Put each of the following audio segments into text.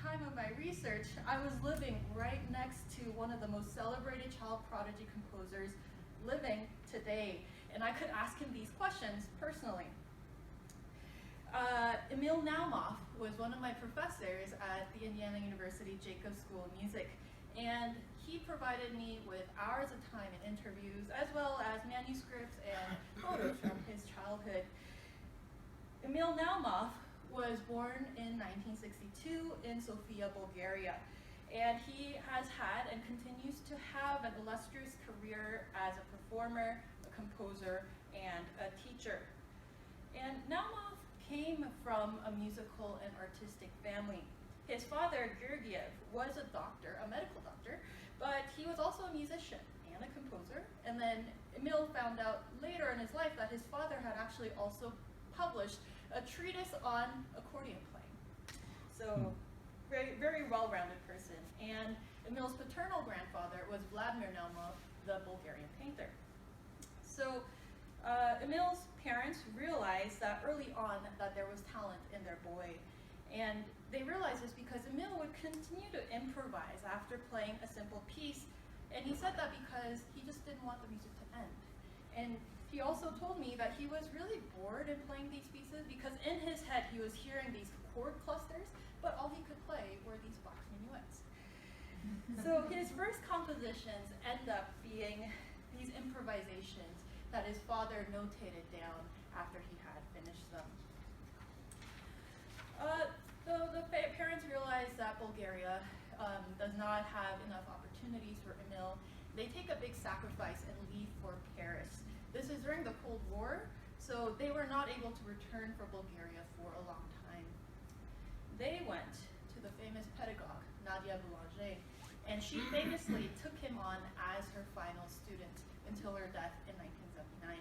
time of my research, I was living right next to one of the most celebrated child prodigy composers living today, and I could ask him these questions personally. Emil Naoumoff was one of my professors at the Indiana University Jacobs School of Music, and he provided me with hours of time in interviews, as well as manuscripts and photos from his childhood. Emil Naoumoff was born in 1962 in Sofia, Bulgaria, and he has had and continues to have an illustrious career as a performer, a composer, and a teacher. And Naoumoff came from a musical and artistic family. His father, Georgiev, was a doctor, a medical doctor, but he was also a musician and a composer. And then Emil found out later in his life that his father had actually also published a treatise on accordion playing. So very, very well-rounded person. And Emil's paternal grandfather was Vladimir Naoumoff, the Bulgarian painter. So Emil's parents realized that early on that there was talent in their boy. And they realized this because Emil would continue to improvise after playing a simple piece. And he said that because he just didn't want the music to end. And he also told me that he was really bored in playing these pieces because in his head he was hearing these chord clusters, but all he could play were these Bach minuets. So his first compositions end up being these improvisations that his father notated down after he had finished them. The parents realized that Bulgaria does not have enough opportunities for Emil. They take a big sacrifice and leave for Paris. This is during the Cold War, so they were not able to return for Bulgaria for a long time. They went to the famous pedagogue, Nadia Boulanger, and she famously took him on as her final student until her death in 1979.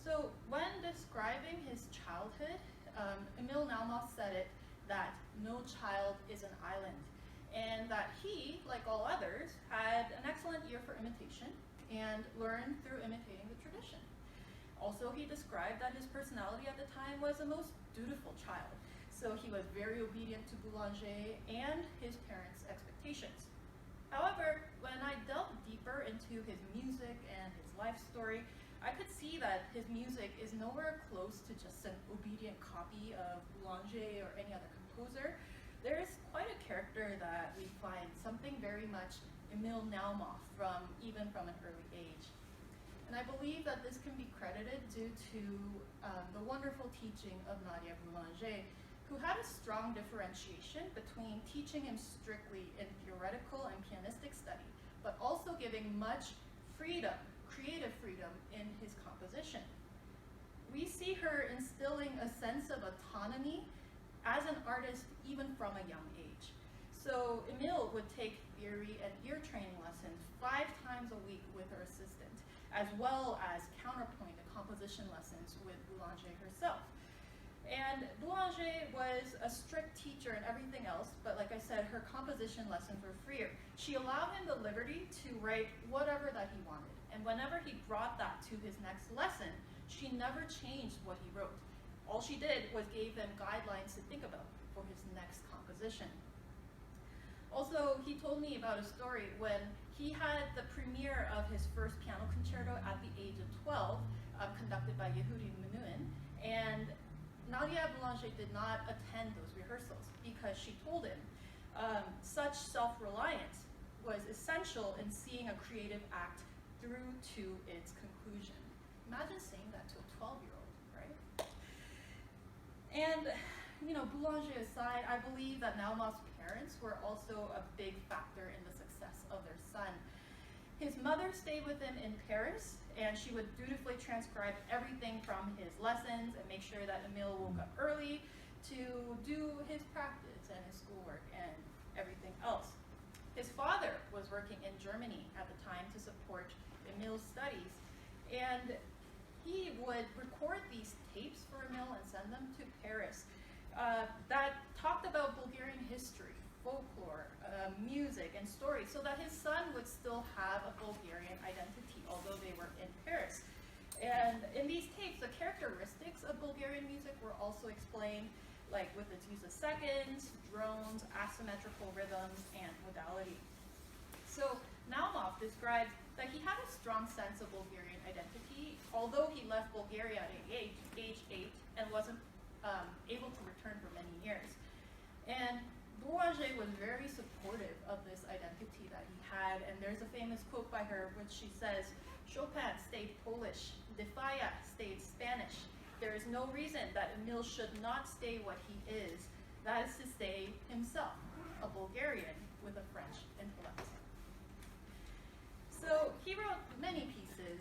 So when describing his childhood, Emil Naoumoff said it that no child is an island, and that he, like all others, had an excellent ear for imitation and learned through imitating the tradition. Also, he described that his personality at the time was a most dutiful child, so he was very obedient to Boulanger and his parents' expectations. However, when I delved deeper into his music and his life story, I could see that his music is nowhere close to just an obedient copy of Boulanger or any other composer. There is quite a character that we find, something very much Emil Naoumoff even from an early age. And I believe that this can be credited due to the wonderful teaching of Nadia Boulanger, who had a strong differentiation between teaching him strictly in theoretical and pianistic study, but also giving much freedom, creative freedom, in his composition. We see her instilling a sense of autonomy as an artist even from a young age. So Emil would take theory and ear training lessons 5 times a week with her assistant, as well as counterpoint and composition lessons with Boulanger herself. And Boulanger was a strict teacher and everything else, but like I said, her composition lessons were freer. She allowed him the liberty to write whatever that he wanted. And whenever he brought that to his next lesson, she never changed what he wrote. All she did was gave him guidelines to think about for his next composition. Also, he told me about a story when he had the premiere of his first piano concerto at the age of 12, conducted by Yehudi Menuhin, and Nadia Boulanger did not attend those rehearsals because she told him such self-reliance was essential in seeing a creative act through to its conclusion. Imagine saying that to a 12-year-old, right? And, Boulanger aside, I believe that Naoumoff's parents were also a big factor in the success of their son. His mother stayed with him in Paris, and she would dutifully transcribe everything from his lessons and make sure that Emil woke up early to do his practice and his schoolwork and everything else. His father was working in Germany at the time to support Emil's studies, and he would record these tapes for Emil and send them to Paris that talked about Bulgarian history, folklore, music, and stories, so that his son would still have a Bulgarian identity, although they were in Paris. And in these tapes, the characteristics of Bulgarian music were also explained, like with its use of seconds, drones, asymmetrical rhythms, and modality. So Naoumoff described that he had a strong sense of Bulgarian identity, although he left Bulgaria at age 8 and wasn't able to return for many years. And Boulanger was very supportive of this identity that he had, and there's a famous quote by her which she says, "Chopin stayed Polish, De Falla stayed Spanish. There is no reason that Emile should not stay what he is, that is to say himself, a Bulgarian with a French intellect." So he wrote many pieces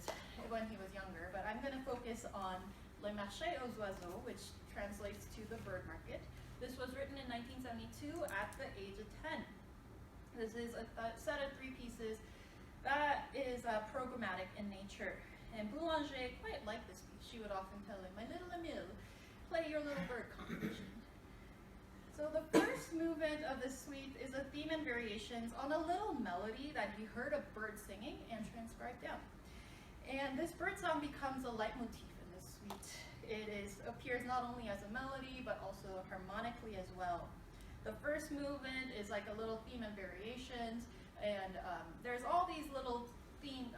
when he was younger, but I'm going to focus on Marché, Oiseaux, which translates to the bird market. This was written in 1972 at the age of 10. This is a set of 3 pieces that is programmatic in nature. And Boulanger quite liked this piece. She would often tell him, "My little Emile, play your little bird composition." So the first movement of the suite is a theme and variations on a little melody that he heard a bird singing and transcribed down. And this bird song becomes a leitmotif in this suite. It appears not only as a melody, but also harmonically as well. The first movement is like a little theme and variations, and there's all these little theme,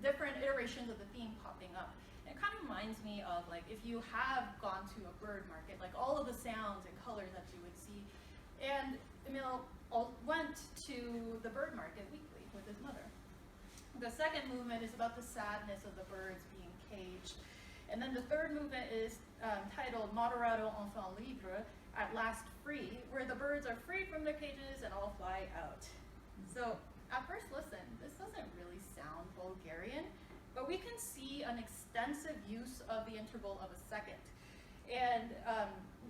different iterations of the theme popping up. It kind of reminds me of like if you have gone to a bird market, like all of the sounds and colors that you would see. And Emile went to the bird market weekly with his mother. The second movement is about the sadness of the birds being caged. And then the third movement is titled Moderato Enfant Libre, at last free, where the birds are freed from their cages and all fly out. So at first listen, this doesn't really sound Bulgarian, but we can see an extensive use of the interval of a second. And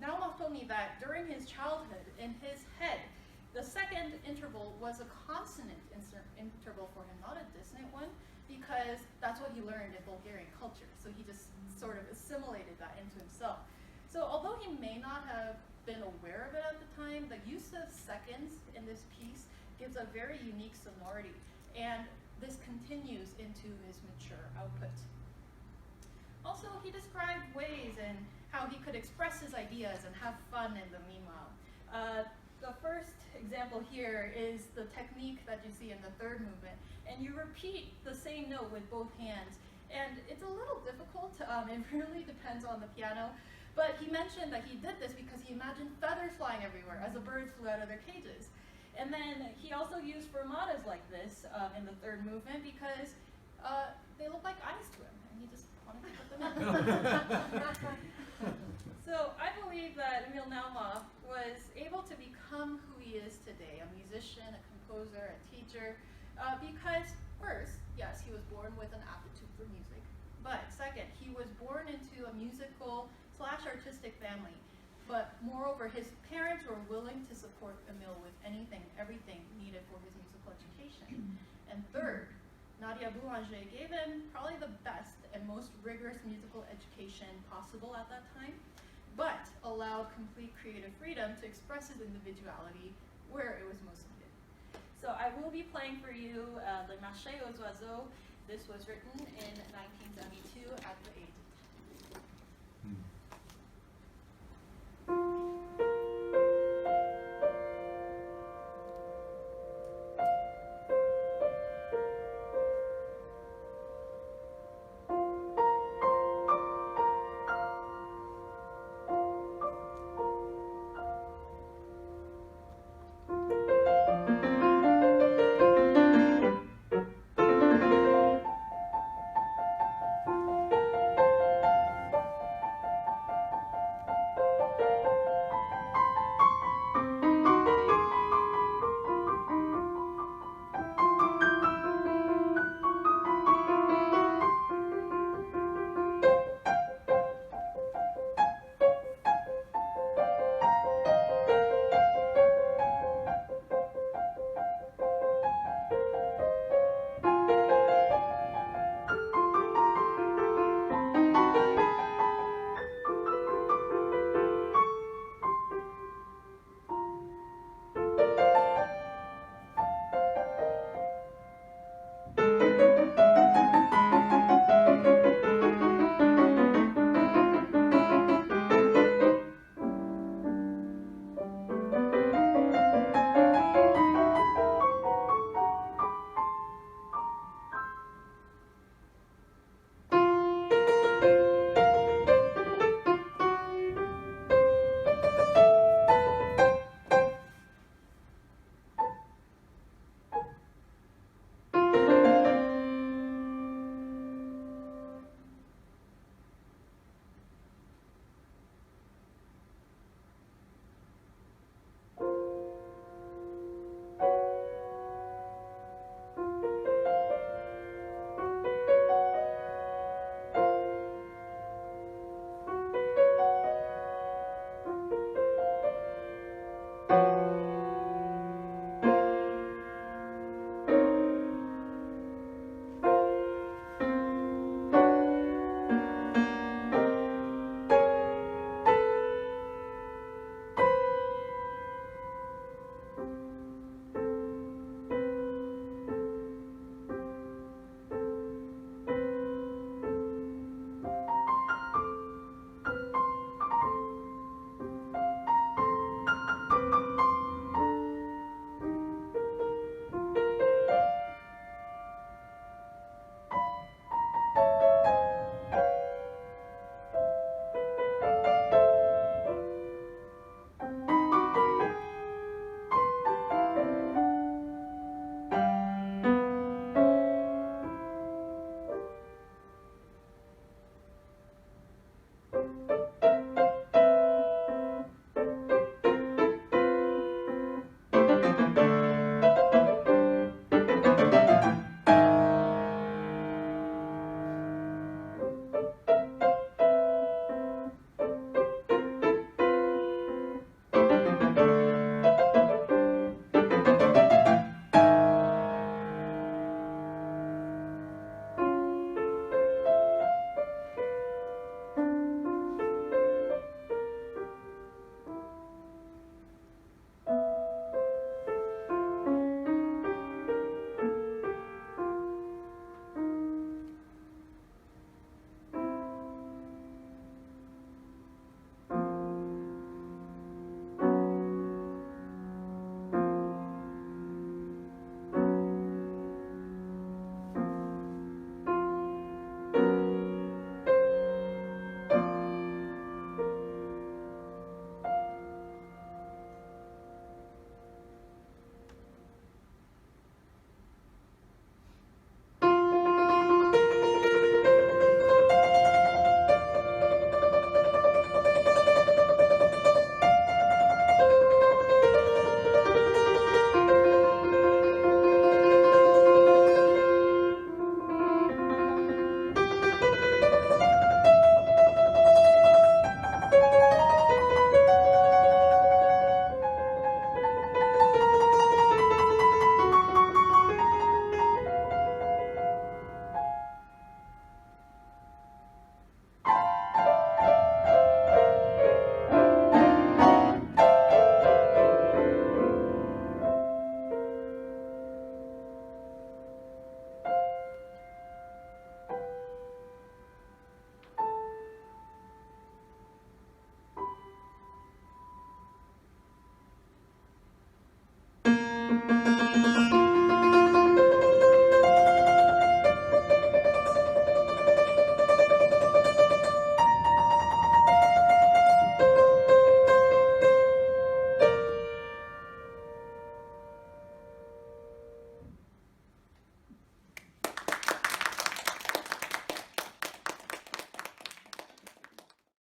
Naoumoff told me that during his childhood, in his head, the second interval was a consonant interval for him, not a dissonant one, because that's what he learned in Bulgarian culture. So he just sort of assimilated that into himself. So although he may not have been aware of it at the time, the use of seconds in this piece gives a very unique sonority, and this continues into his mature output. Also, he described ways in how he could express his ideas and have fun in the meanwhile. The first example here is the technique that you see in the third movement, and you repeat the same note with both hands. And it's a little difficult, it really depends on the piano, but he mentioned that he did this because he imagined feathers flying everywhere as the birds flew out of their cages. And then he also used fermatas like this in the third movement because they look like eyes to him, and he just wanted to put them in. So I believe that Emile Naoumoff was able to become who he is today, a musician, a composer, a teacher, because first, yes, he was born with an aptitude for music, but second, he was born into a musical/artistic family. But moreover, his parents were willing to support Emile with anything, everything needed for his musical education. And third, Nadia Boulanger gave him probably the best and most rigorous musical education possible at that time, but allowed complete creative freedom to express his individuality where it was most needed. So I will be playing for you Marché, Oiseaux. This was written in 1972 at the age of